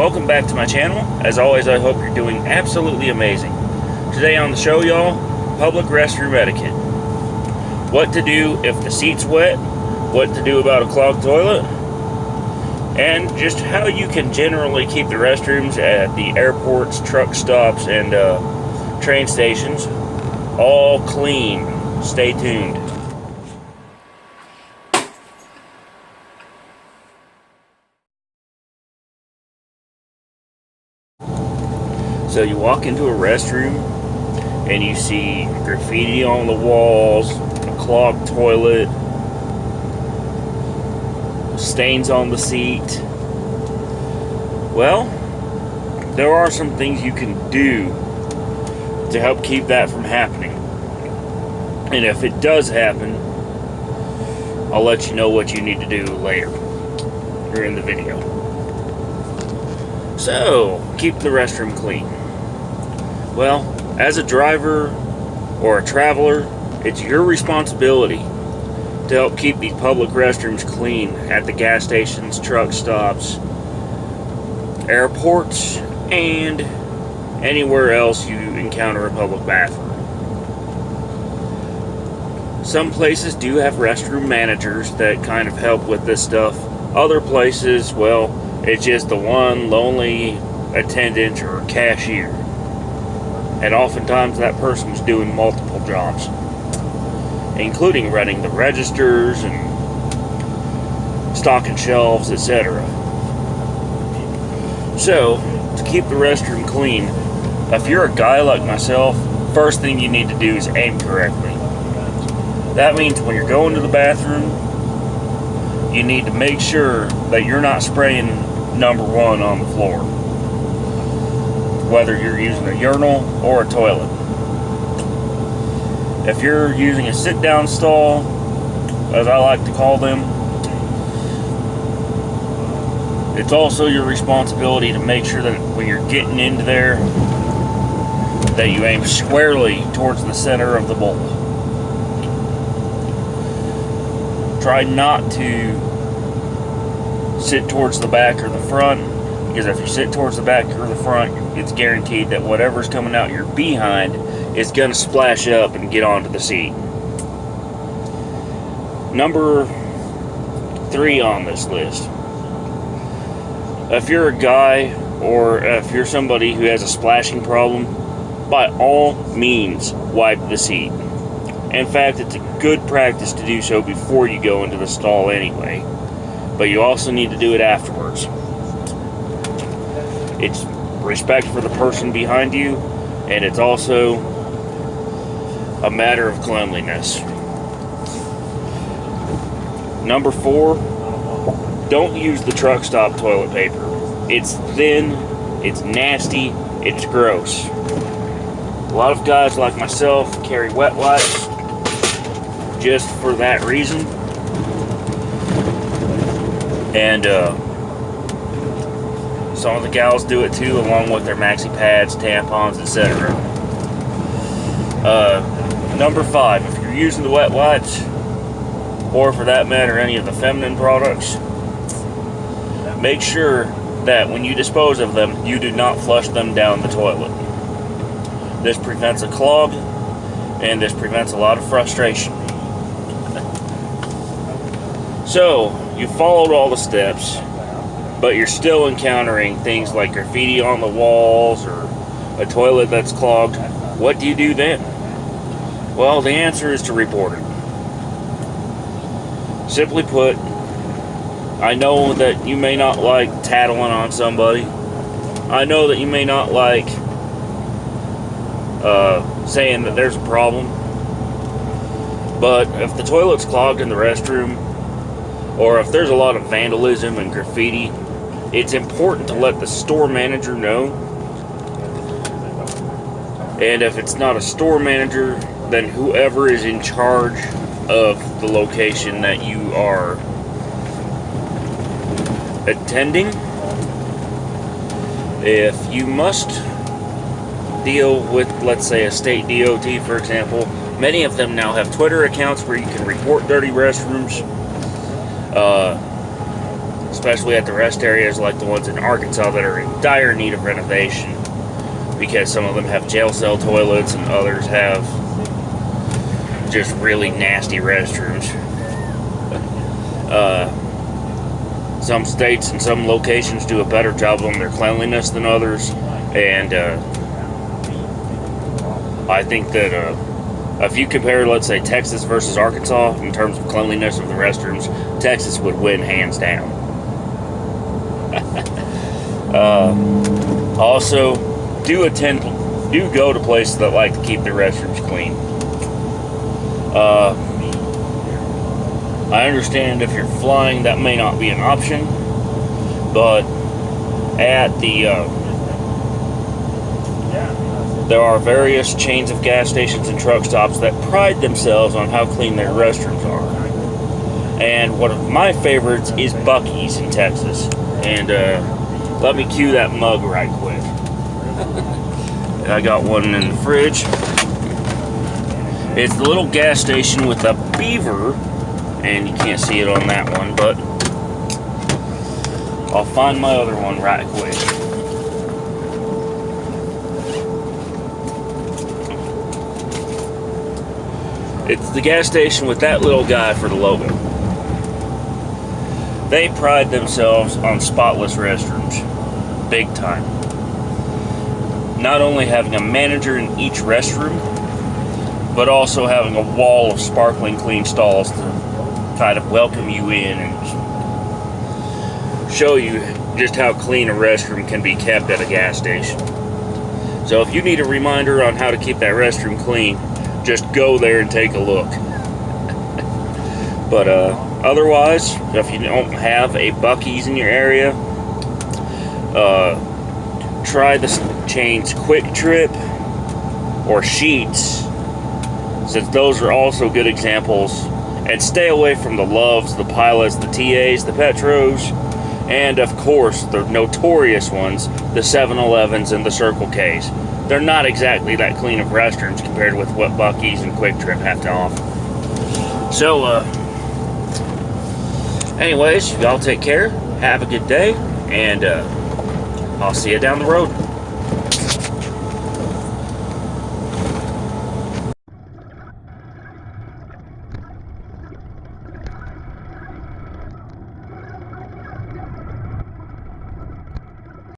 welcome back to my channel. As always, I hope you're doing absolutely amazing. Today on the show, y'all, public restroom etiquette. What to do if the seat's wet, what to do about a clogged toilet, and just how you can generally keep the restrooms at the airports, truck stops, and train stations all clean. Stay tuned. So you walk into a restroom and you see graffiti on the walls, a clogged toilet, stains on the seat. Well, there are some things you can do to help keep that from happening. And if it does happen, I'll let you know what you need to do later or in the video. So, keep the restroom clean. Well, as a driver or a traveler, it's your responsibility to help keep these public restrooms clean at the gas stations, truck stops, airports, and anywhere else you encounter a public bathroom. Some places do have restroom managers that kind of help with this stuff. Other places, well, it's just the one lonely attendant or cashier. And oftentimes that person's doing multiple jobs, including running the registers and stocking shelves, etc. So, to keep the restroom clean, if you're a guy like myself, first thing you need to do is aim correctly. That means when you're going to the bathroom, you need to make sure that you're not spraying number one on the floor, whether you're using a urinal or a toilet. If you're using a sit-down stall, as I like to call them, it's also your responsibility to make sure that when you're getting into there, that you aim squarely towards the center of the bowl. Try not to sit towards the back or the front, because if you sit towards the back or the front, it's guaranteed that whatever's coming out your behind is going to splash up and get onto the seat. Number 3 on this list. If you're a guy or if you're somebody who has a splashing problem, by all means, wipe the seat. In fact, it's a good practice to do so before you go into the stall anyway. But you also need to do it afterwards. It's respect for the person behind you, and it's also a matter of cleanliness. Number 4, don't use the truck stop toilet paper. It's thin, it's nasty, it's gross. A lot of guys like myself carry wet wipes just for that reason. And some of the gals do it too, along with their maxi pads, tampons, etc. Number 5, if you're using the wet wipes, or for that matter any of the feminine products, make sure that when you dispose of them, you do not flush them down the toilet. This prevents a clog, and this prevents a lot of frustration. So, you followed all the steps, but you're still encountering things like graffiti on the walls or a toilet that's clogged. What do you do then? Well, the answer is to report it. Simply put, I know that you may not like tattling on somebody. I know that you may not like saying that there's a problem. But if the toilet's clogged in the restroom, or if there's a lot of vandalism and graffiti, it's important to let the store manager know. And if it's not a store manager, then whoever is in charge of the location that you are attending. If you must deal with, let's say, a state DOT, for example, many of them now have Twitter accounts where you can report dirty restrooms. especially at the rest areas like the ones in Arkansas that are in dire need of renovation, because some of them have jail cell toilets and others have just really nasty restrooms. Some states and some locations do a better job on their cleanliness than others, and I think that if you compare, let's say, Texas versus Arkansas in terms of cleanliness of the restrooms, Texas would win hands down. Also, do go to places that like to keep their restrooms clean. I understand if you're flying, that may not be an option, but at the there are various chains of gas stations and truck stops that pride themselves on how clean their restrooms are. And one of my favorites is Buc-ees in Texas. And let me cue that mug right quick. I got one in the fridge. It's the little gas station with a beaver, and you can't see it on that one, but I'll find my other one right quick. It's the gas station with that little guy for the logo. They pride themselves on spotless restrooms, big time. Not only having a manager in each restroom, but also having a wall of sparkling clean stalls to kind of welcome you in and show you just how clean a restroom can be kept at a gas station. So if you need a reminder on how to keep that restroom clean, just go there and take a look. But otherwise, if you don't have a Buc-ees in your area, try the chains Quick Trip or Sheetz, since those are also good examples. And stay away from the Loves, the Pilots, the TAs, the Petros, and of course the notorious ones, the 7-Elevens and the Circle Ks. They're not exactly that clean of restrooms compared with what Buc-ees and Quick Trip have to offer. So, anyways, y'all take care, have a good day, and I'll see you down the road.